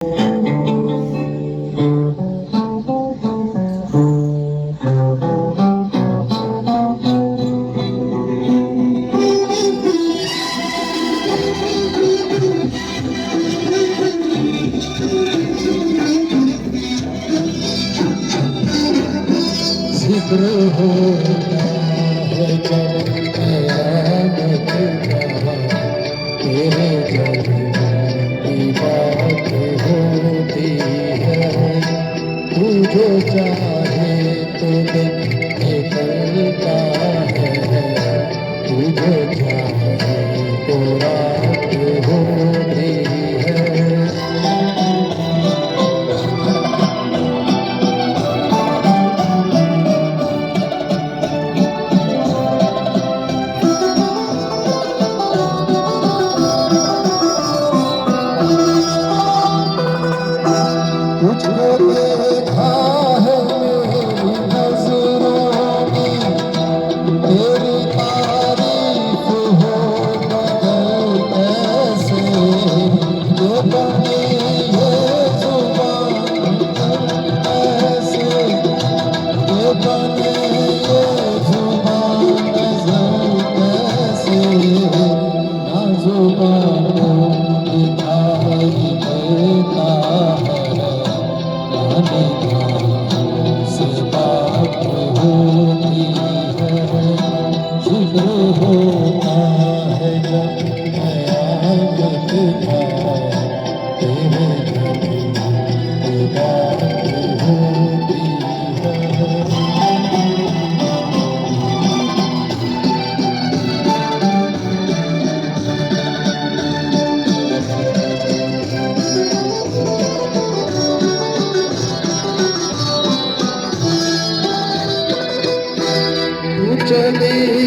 जिक्र होता है जब कयामत का, तेरे जलने की बात होती है। तू जो चाहे तो दिन निकलता है, तू जो चाहे तो रात होती है। तुझको देखा है मेरी नजरों में, तेरी तारीफ हो मगर कैसे। ये बनी ये जुबान कैसे, ये बनी ये जुबान नजर कैसे। ना जुबान दिखाई देता है, से बात होती है। जिक्र होता है जब कयामत का, तेरे जलने की बात होती है। तू चली